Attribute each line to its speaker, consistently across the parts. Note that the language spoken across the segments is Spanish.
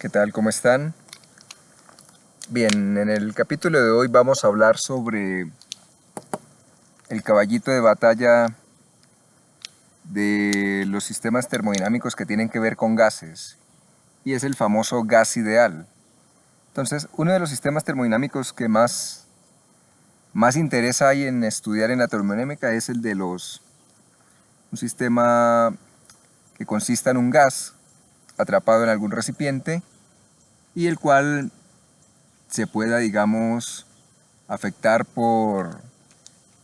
Speaker 1: ¿Qué tal? ¿Cómo están? Bien, en el capítulo de hoy vamos a hablar sobre el caballito de batalla de los sistemas termodinámicos que tienen que ver con gases, y es el famoso gas ideal. Entonces, uno de los sistemas termodinámicos que más interés hay en estudiar en la termodinámica es el de un sistema que consista en un gas atrapado en algún recipiente y el cual se pueda, digamos, afectar por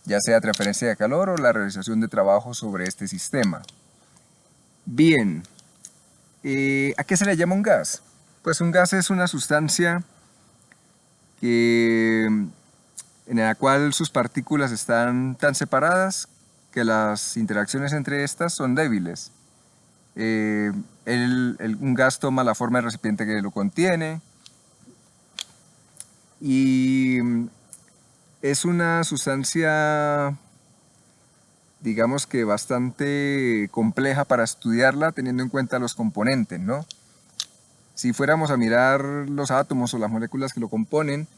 Speaker 1: ya sea transferencia de calor o la realización de trabajo sobre este sistema. Bien, ¿a qué se le llama un gas? Pues un gas es una sustancia en la cual sus partículas están tan separadas que las interacciones entre estas son débiles. Un gas toma la forma del recipiente que lo contiene y es una sustancia, digamos que bastante compleja para estudiarla teniendo en cuenta los componentes, ¿no? Si fuéramos a mirar los átomos o las moléculas que lo componen,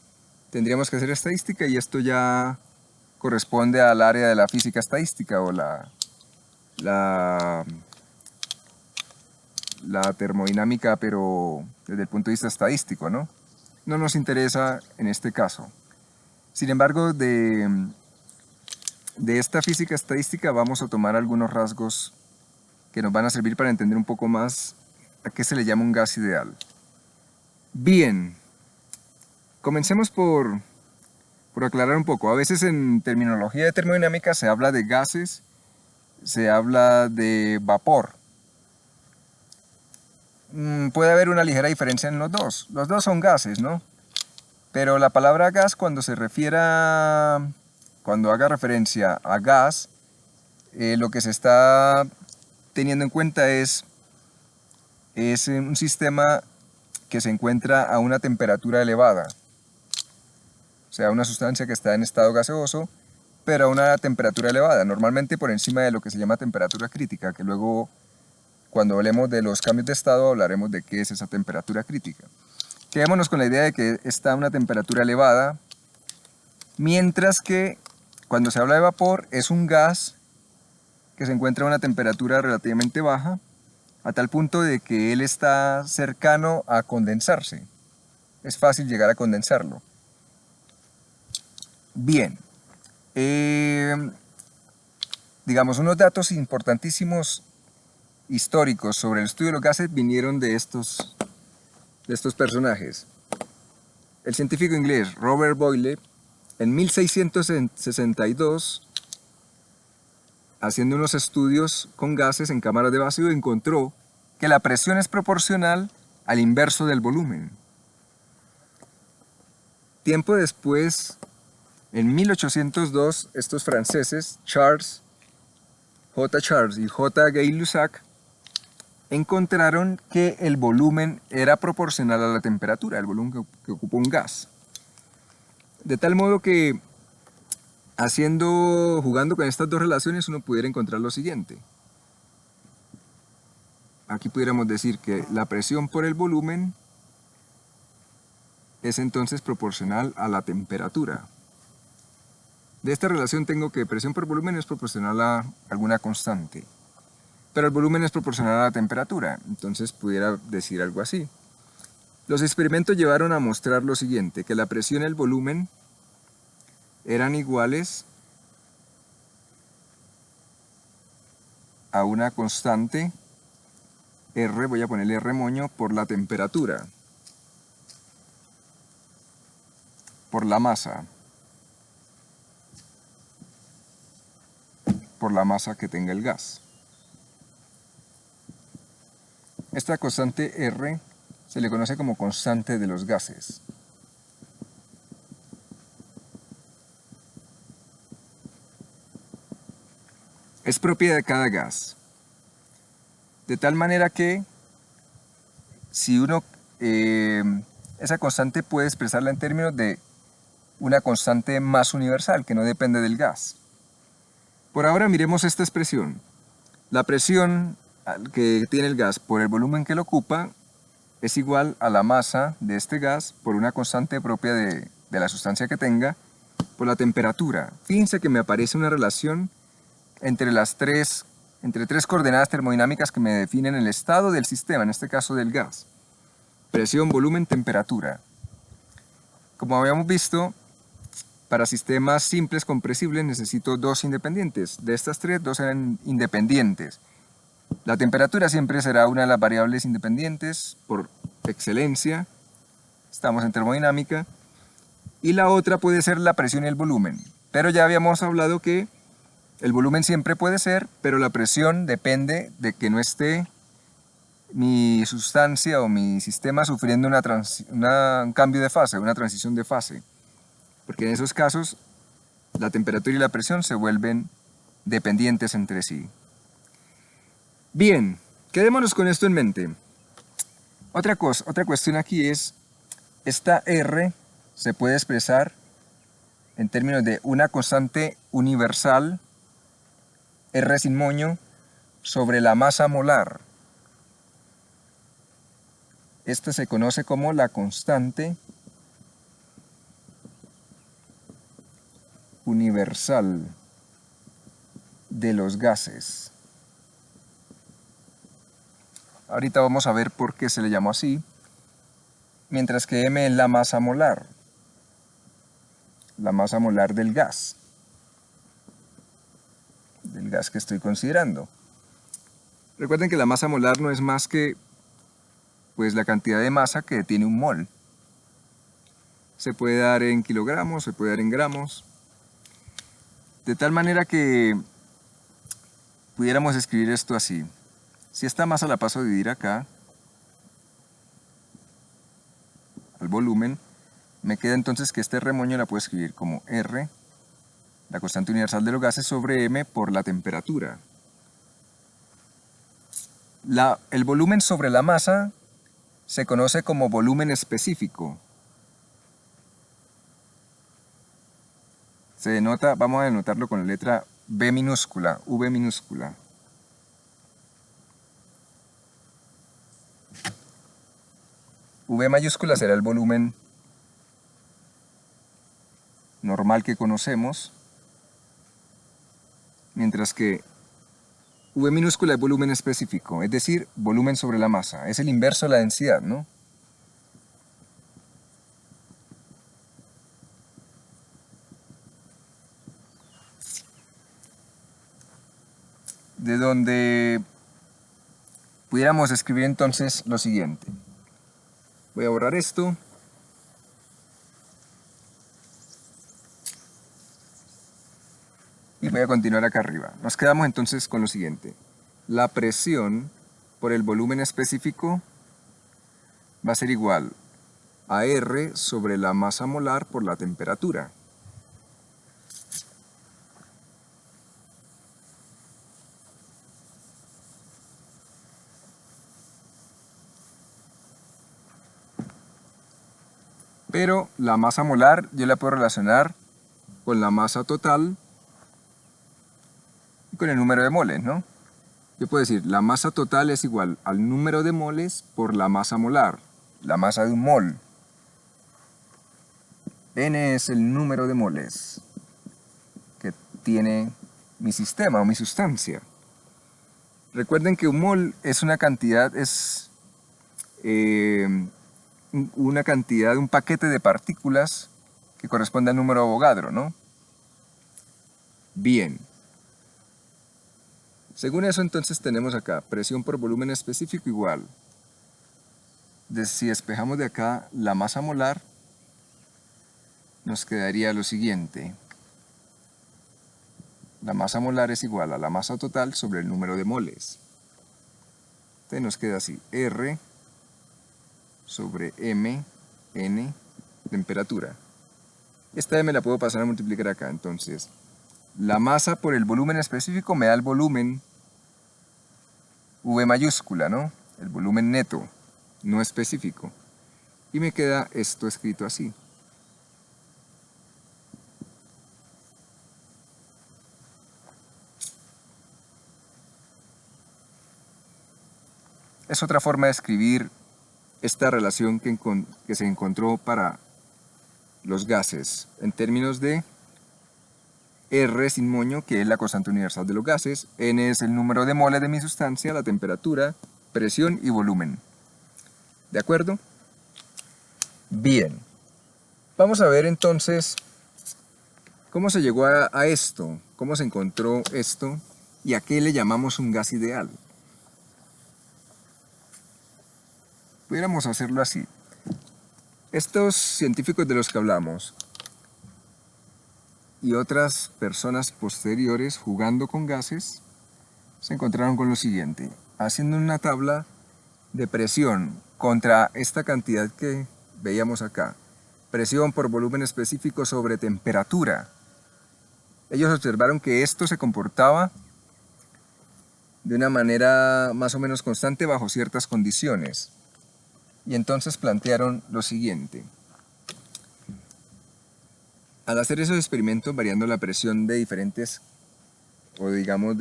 Speaker 1: tendríamos que hacer estadística y esto ya corresponde al área de la física estadística o la termodinámica, pero desde el punto de vista estadístico, ¿no? No nos interesa en este caso. Sin embargo, de esta física estadística vamos a tomar algunos rasgos que nos van a servir para entender un poco más a qué se le llama un gas ideal. Bien, comencemos por aclarar un poco. A veces en terminología de termodinámica se habla de gases, se habla de vapor. Puede haber una ligera diferencia en los dos. Los dos son gases, ¿no? Pero la palabra gas, cuando haga referencia a gas, lo que se está teniendo en cuenta es un sistema que se encuentra a una temperatura elevada. O sea, una sustancia que está en estado gaseoso, pero a una temperatura elevada, normalmente por encima de lo que se llama temperatura crítica, que luego, cuando hablemos de los cambios de estado, hablaremos de qué es esa temperatura crítica. Quedémonos con la idea de que está a una temperatura elevada, mientras que cuando se habla de vapor es un gas que se encuentra a una temperatura relativamente baja, a tal punto de que él está cercano a condensarse. Es fácil llegar a condensarlo. Bien, digamos, unos datos importantísimos históricos sobre el estudio de los gases vinieron de estos personajes. El científico inglés Robert Boyle, en 1662, haciendo unos estudios con gases en cámaras de vacío, encontró que la presión es proporcional al inverso del volumen. Tiempo después, en 1802, estos franceses, Charles y J. Gay-Lussac, encontraron que el volumen era proporcional a la temperatura, el volumen que ocupa un gas. De tal modo que, jugando con estas dos relaciones, uno pudiera encontrar lo siguiente. Aquí pudiéramos decir que la presión por el volumen es entonces proporcional a la temperatura. De esta relación tengo que presión por volumen es proporcional a alguna constante, pero el volumen es proporcional a la temperatura, entonces pudiera decir algo así. Los experimentos llevaron a mostrar lo siguiente, que la presión y el volumen eran iguales a una constante R, voy a ponerle R moño, por la temperatura, por la masa que tenga el gas. Esta constante R se le conoce como constante de los gases. Es propia de cada gas. De tal manera que si esa constante puede expresarla en términos de una constante más universal que no depende del gas. Por ahora miremos esta expresión. La presión que tiene el gas por el volumen que lo ocupa es igual a la masa de este gas por una constante propia de la sustancia que tenga, por la temperatura. Fíjense que me aparece una relación entre tres coordenadas termodinámicas que me definen el estado del sistema, en este caso del gas. Presión, volumen, temperatura. Como habíamos visto, para sistemas simples compresibles necesito dos independientes. De estas tres, dos eran independientes. La temperatura siempre será una de las variables independientes por excelencia. Estamos en termodinámica. Y la otra puede ser la presión y el volumen. Pero ya habíamos hablado que el volumen siempre puede ser, pero la presión depende de que no esté mi sustancia o mi sistema sufriendo un cambio de fase, una transición de fase. Porque en esos casos la temperatura y la presión se vuelven dependientes entre sí. Bien, quedémonos con esto en mente. Otra cuestión aquí es, esta R se puede expresar en términos de una constante universal, R sin moño, sobre la masa molar. Esta se conoce como la constante universal de los gases. Ahorita vamos a ver por qué se le llamó así, mientras que M es la masa molar del gas que estoy considerando. Recuerden que la masa molar no es más que pues, la cantidad de masa que tiene un mol. Se puede dar en kilogramos, se puede dar en gramos, de tal manera que pudiéramos escribir esto así. Si esta masa la paso a dividir acá, al volumen, me queda entonces que este remoño la puedo escribir como R, la constante universal de los gases, sobre M por la temperatura. El volumen sobre la masa se conoce como volumen específico. Se denota, vamos a denotarlo con la letra V minúscula, V minúscula. V mayúscula será el volumen normal que conocemos, mientras que V minúscula es volumen específico, es decir, volumen sobre la masa. Es el inverso de la densidad, ¿no? De donde pudiéramos escribir entonces lo siguiente. Voy a borrar esto. Y voy a continuar acá arriba. Nos quedamos entonces con lo siguiente. La presión por el volumen específico va a ser igual a R sobre la masa molar por la temperatura. Pero la masa molar yo la puedo relacionar con la masa total y con el número de moles, ¿no? Yo puedo decir, la masa total es igual al número de moles por la masa molar, la masa de un mol. N es el número de moles que tiene mi sistema o mi sustancia. Recuerden que un mol es una cantidad, un paquete de partículas que corresponde al número de Avogadro, ¿no? Bien. Según eso, entonces tenemos acá presión por volumen específico igual. Si despejamos de acá la masa molar, nos quedaría lo siguiente. La masa molar es igual a la masa total sobre el número de moles. Entonces nos queda así, R sobre M, N, temperatura. Esta M la puedo pasar a multiplicar acá, entonces la masa por el volumen específico me da el volumen V mayúscula, ¿no? El volumen neto, no específico. Y me queda esto escrito así. Es otra forma de escribir esta relación que se encontró para los gases en términos de R sin moño, que es la constante universal de los gases, N es el número de moles de mi sustancia, la temperatura, presión y volumen. ¿De acuerdo? Bien. Vamos a ver entonces cómo se llegó a esto, cómo se encontró esto y a qué le llamamos un gas ideal. Pudiéramos hacerlo así. Estos científicos de los que hablamos y otras personas posteriores jugando con gases se encontraron con lo siguiente, haciendo una tabla de presión contra esta cantidad que veíamos acá, presión por volumen específico sobre temperatura. Ellos observaron que esto se comportaba de una manera más o menos constante bajo ciertas condiciones. Y entonces plantearon lo siguiente. Al hacer esos experimentos variando la presión de diferentes, o digamos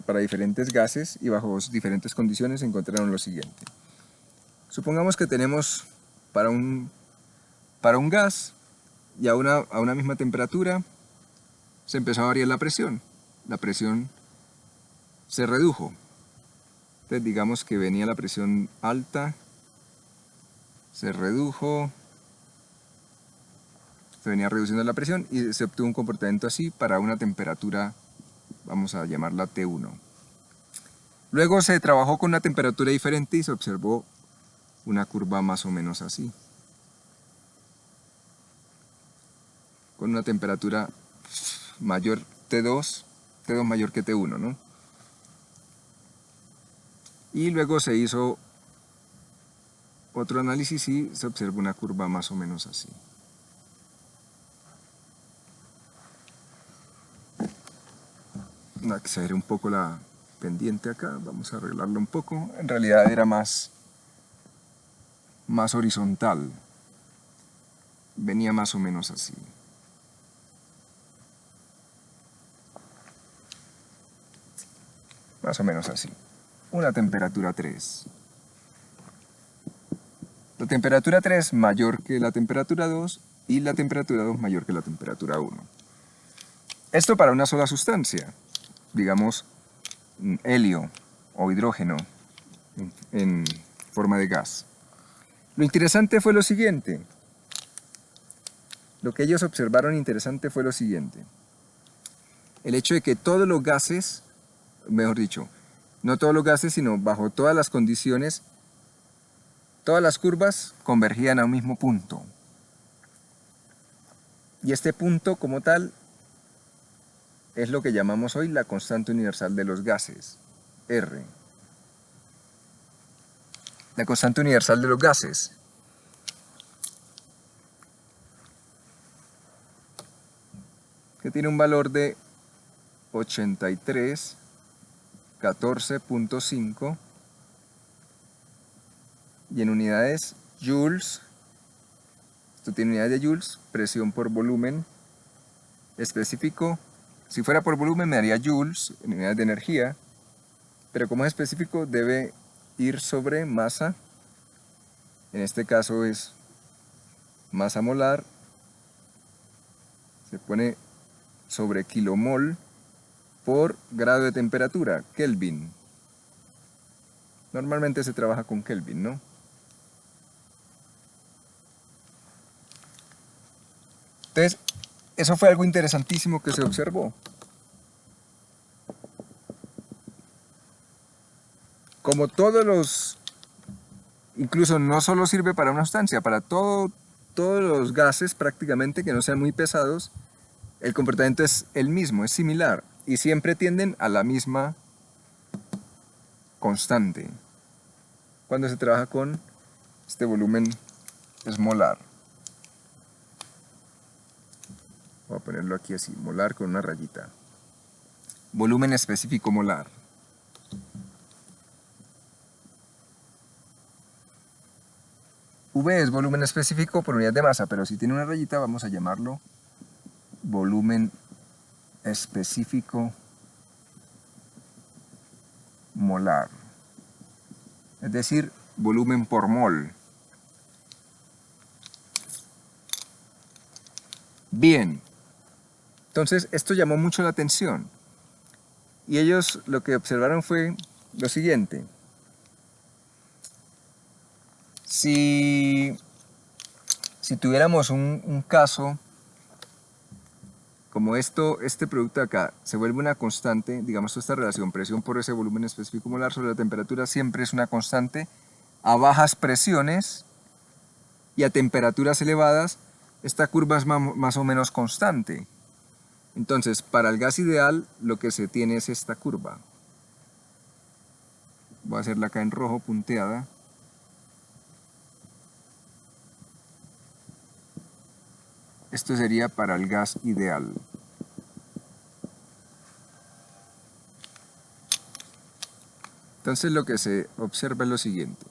Speaker 1: para diferentes gases y bajo diferentes condiciones, encontraron lo siguiente. Supongamos que tenemos para un gas y a una misma temperatura se empezó a variar la presión. La presión se redujo. Entonces digamos que venía la presión alta, se redujo, se venía reduciendo la presión y se obtuvo un comportamiento así para una temperatura, vamos a llamarla T1. Luego se trabajó con una temperatura diferente y se observó una curva más o menos así. Con una temperatura mayor T2 mayor que T1, ¿no? Y luego se hizo otro análisis y se observa una curva más o menos así. Exageré un poco la pendiente acá, vamos a arreglarlo un poco. En realidad era más horizontal. Venía más o menos así. Más o menos así. Una temperatura 3. La temperatura 3 mayor que la temperatura 2 y la temperatura 2 mayor que la temperatura 1. Esto para una sola sustancia, digamos helio o hidrógeno en forma de gas. Lo interesante fue lo siguiente. Lo que ellos observaron interesante fue lo siguiente. El hecho de que todos los gases, mejor dicho, no todos los gases, sino bajo todas las condiciones, todas las curvas convergían a un mismo punto. Y este punto como tal es lo que llamamos hoy la constante universal de los gases, R. La constante universal de los gases. Que tiene un valor de 83, 14.5 y en unidades joules. Esto tiene unidades de joules, presión por volumen específico. Si fuera por volumen me daría joules en unidades de energía, pero como es específico debe ir sobre masa. En este caso es masa molar, se pone sobre kilomol por grado de temperatura, Kelvin. Normalmente se trabaja con Kelvin, ¿no? Entonces, eso fue algo interesantísimo que se observó. Como todos los, incluso no solo sirve para una sustancia, para todos los gases prácticamente que no sean muy pesados, el comportamiento es el mismo, es similar, y siempre tienden a la misma constante cuando se trabaja con este volumen es molar. Voy a ponerlo aquí así, molar con una rayita. Volumen específico molar. V es volumen específico por unidad de masa, pero si tiene una rayita vamos a llamarlo volumen específico molar. Es decir, volumen por mol. Bien, entonces esto llamó mucho la atención y ellos lo que observaron fue lo siguiente. Si tuviéramos un caso como este producto de acá se vuelve una constante, digamos esta relación presión por ese volumen específico molar sobre la temperatura siempre es una constante, a bajas presiones y a temperaturas elevadas, esta curva es más o menos constante. Entonces, para el gas ideal, lo que se tiene es esta curva. Voy a hacerla acá en rojo, punteada. Esto sería para el gas ideal. Entonces, lo que se observa es lo siguiente.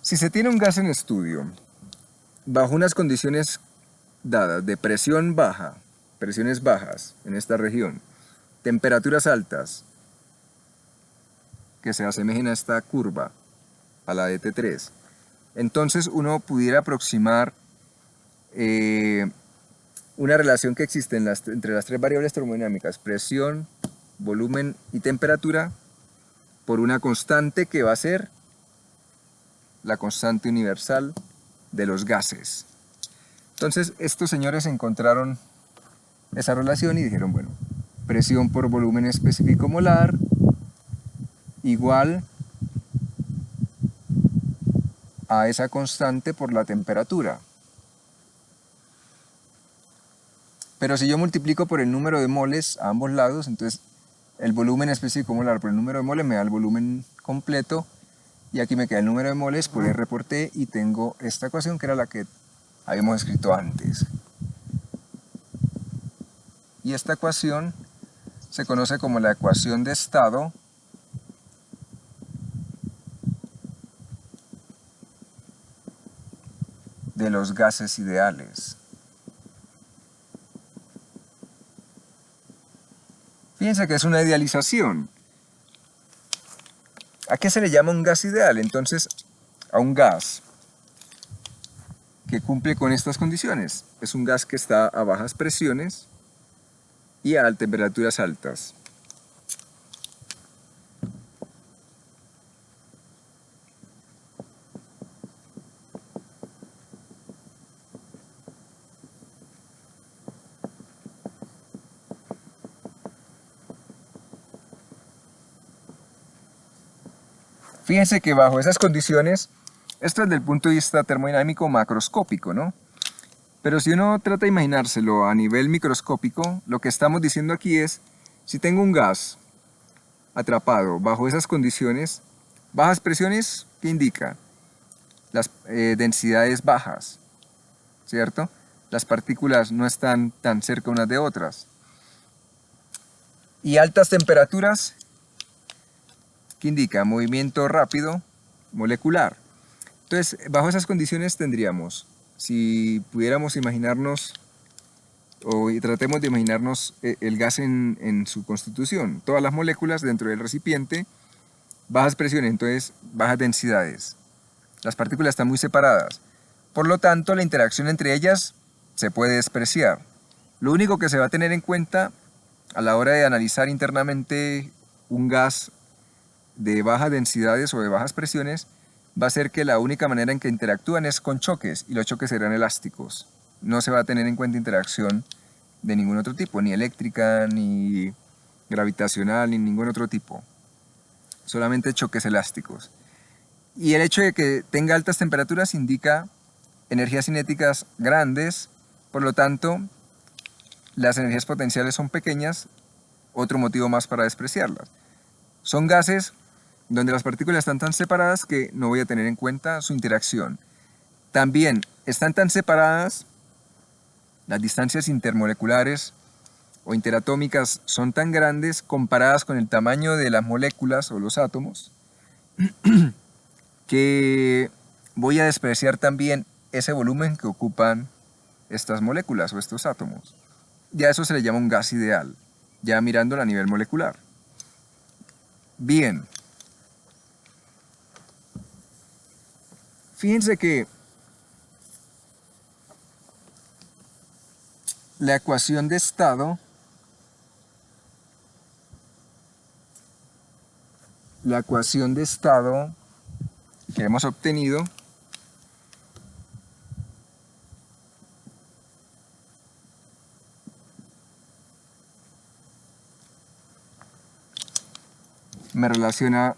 Speaker 1: Si se tiene un gas en estudio, bajo unas condiciones dadas de presión baja, presiones bajas en esta región, temperaturas altas, que se asemejen a esta curva, a la de T3, entonces uno pudiera aproximar una relación que existe entre las tres variables termodinámicas, presión, volumen y temperatura, por una constante que va a ser la constante universal de los gases. Entonces estos señores encontraron esa relación y dijeron, bueno, presión por volumen específico molar igual a esa constante por la temperatura. Pero si yo multiplico por el número de moles a ambos lados, entonces el volumen específico molar por el número de moles me da el volumen completo, y aquí me queda el número de moles por R por T, y tengo esta ecuación que era la que habíamos escrito antes. Y esta ecuación se conoce como la ecuación de estado de los gases ideales. Fíjense que es una idealización. ¿A qué se le llama un gas ideal? Entonces, a un gas que cumple con estas condiciones. Es un gas que está a bajas presiones y a temperaturas altas. Fíjense que bajo esas condiciones, esto es desde el punto de vista termodinámico macroscópico, ¿no? Pero si uno trata de imaginárselo a nivel microscópico, lo que estamos diciendo aquí es, si tengo un gas atrapado bajo esas condiciones, bajas presiones, ¿qué indica? Las densidades bajas, ¿cierto? Las partículas no están tan cerca unas de otras. Y altas temperaturas, ¿qué indica? Movimiento rápido molecular. Entonces, bajo esas condiciones tendríamos, si pudiéramos imaginarnos, o tratemos de imaginarnos el gas en su constitución, todas las moléculas dentro del recipiente, bajas presiones, entonces bajas densidades. Las partículas están muy separadas. Por lo tanto, la interacción entre ellas se puede despreciar. Lo único que se va a tener en cuenta a la hora de analizar internamente un gas de bajas densidades o de bajas presiones va a ser que la única manera en que interactúan es con choques, y los choques serán elásticos. No se va a tener en cuenta interacción de ningún otro tipo, ni eléctrica, ni gravitacional, ni ningún otro tipo. Solamente choques elásticos. Y el hecho de que tenga altas temperaturas indica energías cinéticas grandes, por lo tanto, las energías potenciales son pequeñas, otro motivo más para despreciarlas. Son gases donde las partículas están tan separadas que no voy a tener en cuenta su interacción. También están tan separadas, las distancias intermoleculares o interatómicas son tan grandes comparadas con el tamaño de las moléculas o los átomos, que voy a despreciar también ese volumen que ocupan estas moléculas o estos átomos. Ya eso se le llama un gas ideal, ya mirándolo a nivel molecular. Bien. Fíjense que la ecuación de estado que hemos obtenido me relaciona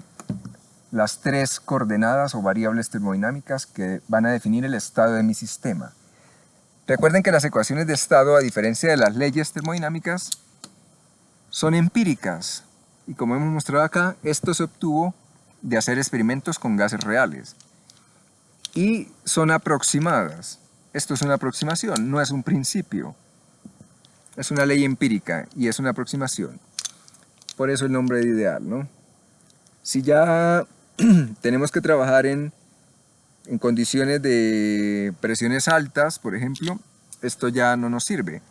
Speaker 1: las tres coordenadas o variables termodinámicas que van a definir el estado de mi sistema. Recuerden que las ecuaciones de estado, a diferencia de las leyes termodinámicas, son empíricas. Y como hemos mostrado acá, esto se obtuvo de hacer experimentos con gases reales. Y son aproximadas. Esto es una aproximación, no es un principio. Es una ley empírica y es una aproximación. Por eso el nombre de ideal, ¿no? Si ya tenemos que trabajar en condiciones de presiones altas, por ejemplo, esto ya no nos sirve.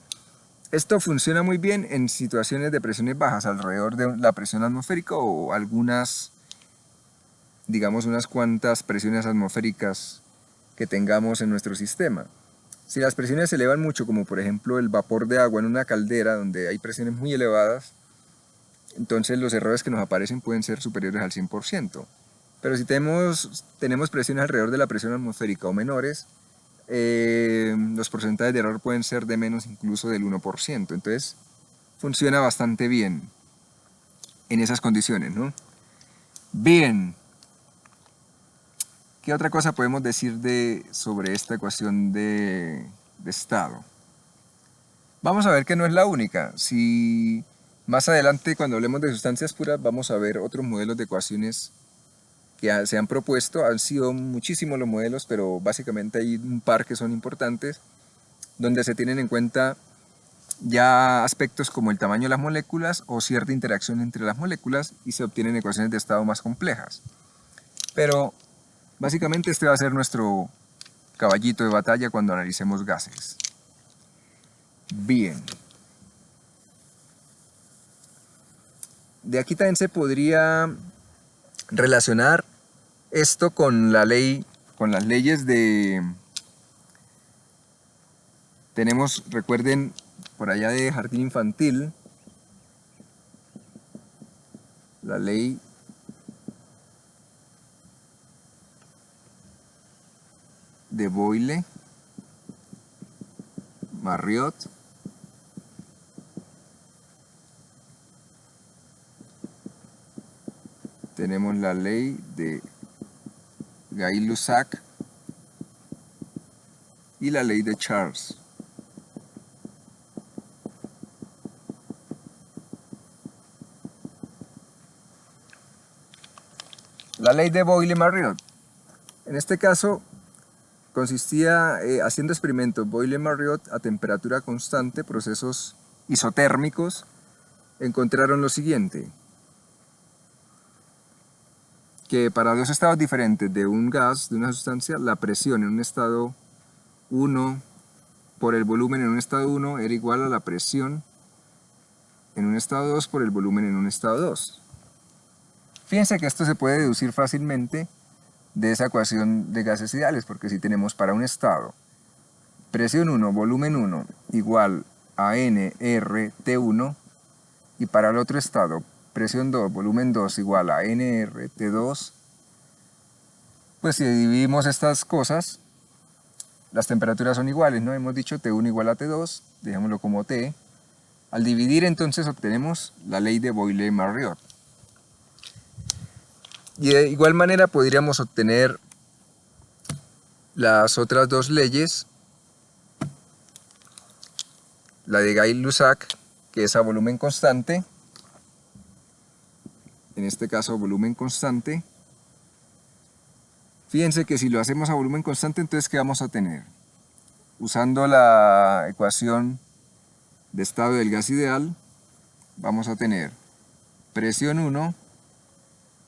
Speaker 1: Esto funciona muy bien en situaciones de presiones bajas, alrededor de la presión atmosférica o algunas, digamos, unas cuantas presiones atmosféricas que tengamos en nuestro sistema. Si las presiones se elevan mucho, como por ejemplo el vapor de agua en una caldera donde hay presiones muy elevadas, entonces los errores que nos aparecen pueden ser superiores al 100%. Pero si tenemos presiones alrededor de la presión atmosférica o menores, los porcentajes de error pueden ser de menos incluso del 1%. Entonces funciona bastante bien en esas condiciones, ¿no? Bien. ¿Qué otra cosa podemos decir sobre esta ecuación de estado? Vamos a ver que no es la única. Si más adelante, cuando hablemos de sustancias puras, vamos a ver otros modelos de ecuaciones que se han propuesto. Han sido muchísimos los modelos, pero básicamente hay un par que son importantes, donde se tienen en cuenta ya aspectos como el tamaño de las moléculas o cierta interacción entre las moléculas y se obtienen ecuaciones de estado más complejas. Pero básicamente este va a ser nuestro caballito de batalla cuando analicemos gases. Bien. De aquí también se podría relacionar esto con la ley, con las leyes de... Tenemos, recuerden, por allá de jardín infantil, la ley de Boyle-Marriott. Tenemos la ley de Gay-Lussac y la ley de Charles. La ley de Boyle-Marriott. En este caso consistía haciendo experimentos Boyle-Marriott a temperatura constante, procesos isotérmicos, encontraron lo siguiente: que para dos estados diferentes de un gas, de una sustancia, la presión en un estado 1 por el volumen en un estado 1 era igual a la presión en un estado 2 por el volumen en un estado 2. Fíjense que esto se puede deducir fácilmente de esa ecuación de gases ideales, porque si tenemos para un estado presión 1, volumen 1 igual a nRT1 y para el otro estado presión 2, volumen 2 igual a nRT2, pues si dividimos estas cosas, las temperaturas son iguales, ¿no? Hemos dicho T1 igual a T2, dejémoslo como T. Al dividir entonces obtenemos la ley de Boyle-Marriott. Y de igual manera podríamos obtener las otras dos leyes, la de Gay-Lussac, que es a volumen constante, en este caso volumen constante. Fíjense que si lo hacemos a volumen constante, entonces ¿qué vamos a tener? Usando la ecuación de estado del gas ideal, vamos a tener presión 1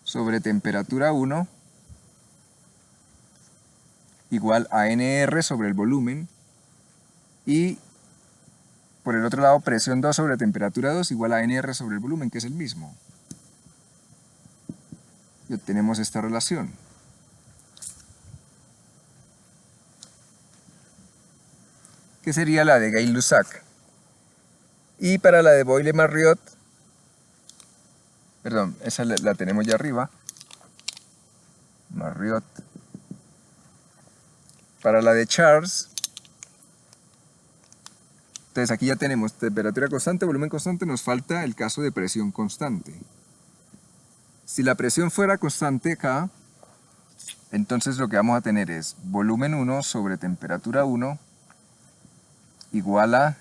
Speaker 1: sobre temperatura 1 igual a nR sobre el volumen, y por el otro lado presión 2 sobre temperatura 2 igual a nR sobre el volumen, que es el mismo. Y obtenemos esta relación. ¿Qué sería la de Gay-Lussac? Y para la de Boyle-Marriott, perdón, esa la tenemos ya arriba, Marriott. Para la de Charles, entonces aquí ya tenemos temperatura constante, volumen constante, nos falta el caso de presión constante. Si la presión fuera constante acá, entonces lo que vamos a tener es volumen 1 sobre temperatura 1 igual a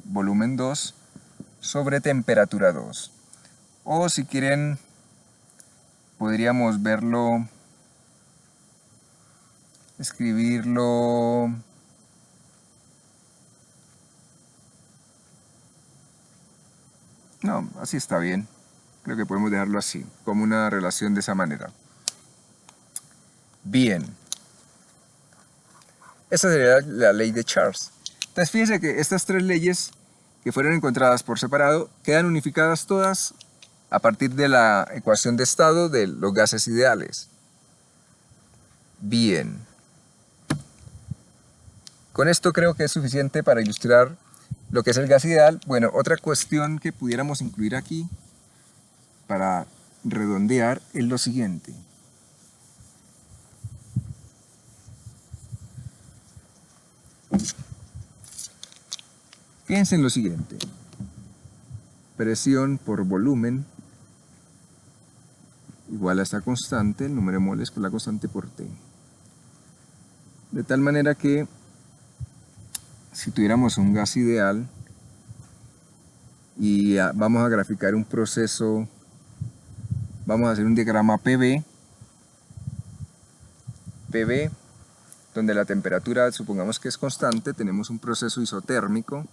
Speaker 1: volumen 2 sobre temperatura 2. O si quieren, podríamos verlo, escribirlo no, así está bien. Creo que podemos dejarlo así, como una relación de esa manera. Bien. Esa sería la ley de Charles. Entonces fíjense que estas tres leyes que fueron encontradas por separado quedan unificadas todas a partir de la ecuación de estado de los gases ideales. Bien. Con esto creo que es suficiente para ilustrar lo que es el gas ideal. Bueno, otra cuestión que pudiéramos incluir aquí para redondear es lo siguiente. Piensen en lo siguiente. Presión por volumen igual a esta constante, el número de moles por la constante por T. De tal manera que si tuviéramos un gas ideal y vamos a graficar un proceso, vamos a hacer un diagrama PV, donde la temperatura supongamos que es constante, tenemos un proceso isotérmico.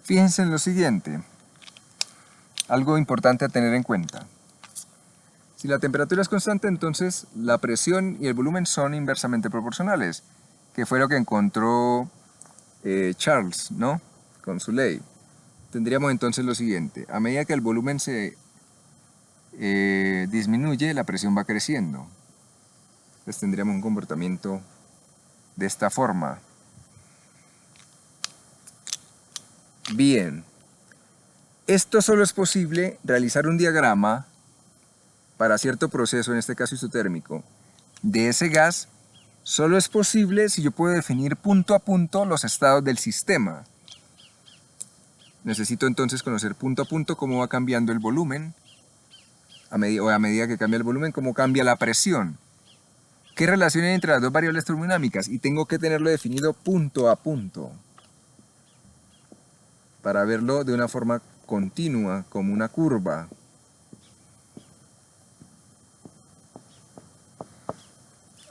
Speaker 1: Fíjense en lo siguiente, algo importante a tener en cuenta. Si la temperatura es constante, entonces la presión y el volumen son inversamente proporcionales, que fue lo que encontró Charles, ¿no? Con su ley. Tendríamos entonces lo siguiente, a medida que el volumen se disminuye, la presión va creciendo. Entonces tendríamos un comportamiento de esta forma. Bien, esto solo es posible realizar un diagrama para cierto proceso, en este caso isotérmico, de ese gas, solo es posible si yo puedo definir punto a punto los estados del sistema. Necesito entonces conocer punto a punto cómo va cambiando el volumen, a medida que cambia el volumen, cómo cambia la presión. ¿Qué relación hay entre las dos variables termodinámicas? Y tengo que tenerlo definido punto a punto, para verlo de una forma continua, como una curva.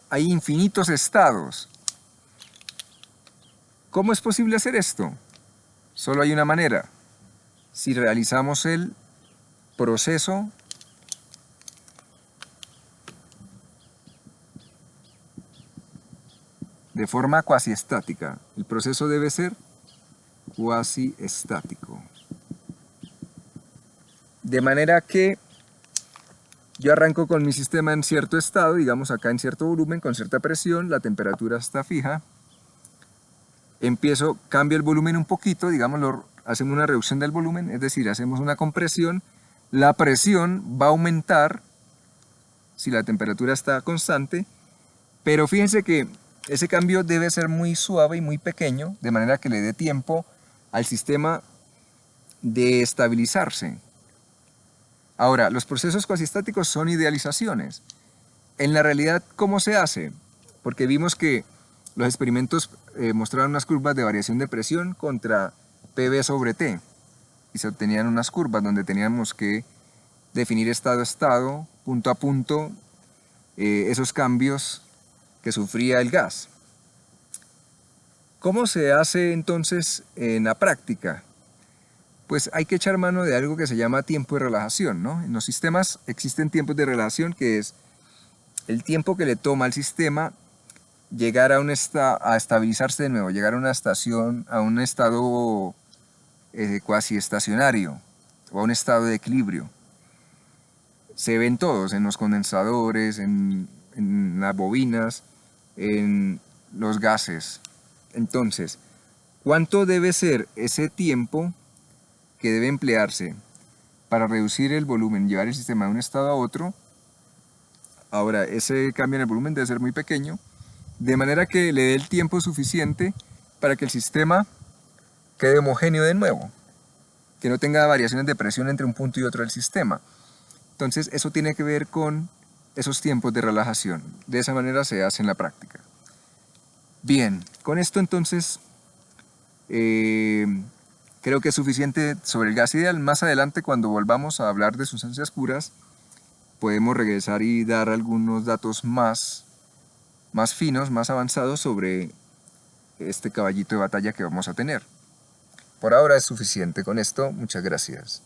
Speaker 1: Hay infinitos estados. ¿Cómo es posible hacer esto? Solo hay una manera. Si realizamos el proceso de forma cuasi estática. El proceso debe ser cuasi estático. De manera que yo arranco con mi sistema en cierto estado, digamos acá en cierto volumen, con cierta presión, la temperatura está fija. Cambio el volumen un poquito, digamos, hacemos una reducción del volumen, es decir, hacemos una compresión. La presión va a aumentar si la temperatura está constante, pero fíjense que ese cambio debe ser muy suave y muy pequeño, de manera que le dé tiempo al sistema de estabilizarse. Ahora, los procesos cuasiestáticos son idealizaciones. En la realidad, ¿cómo se hace? Porque vimos que los experimentos mostraron unas curvas de variación de presión contra PV sobre T. Y se obtenían unas curvas donde teníamos que definir estado a estado, punto a punto, esos cambios que sufría el gas. ¿Cómo se hace entonces en la práctica? Pues hay que echar mano de algo que se llama tiempo de relajación, ¿no? En los sistemas existen tiempos de relajación, que es el tiempo que le toma al sistema llegar a estabilizarse de nuevo, llegar a una estación, a un estado cuasi estacionario o a un estado de equilibrio. Se ven todos, en los condensadores, en las bobinas, en los gases. Entonces, ¿cuánto debe ser ese tiempo que debe emplearse para reducir el volumen, llevar el sistema de un estado a otro? Ahora, ese cambio en el volumen debe ser muy pequeño, de manera que le dé el tiempo suficiente para que el sistema quede homogéneo de nuevo, que no tenga variaciones de presión entre un punto y otro del sistema. Entonces, eso tiene que ver con esos tiempos de relajación. De esa manera se hace en la práctica. Bien, con esto entonces creo que es suficiente sobre el gas ideal. Más adelante, cuando volvamos a hablar de sustancias puras, podemos regresar y dar algunos datos más finos, más avanzados sobre este caballito de batalla que vamos a tener. Por ahora es suficiente con esto. Muchas gracias.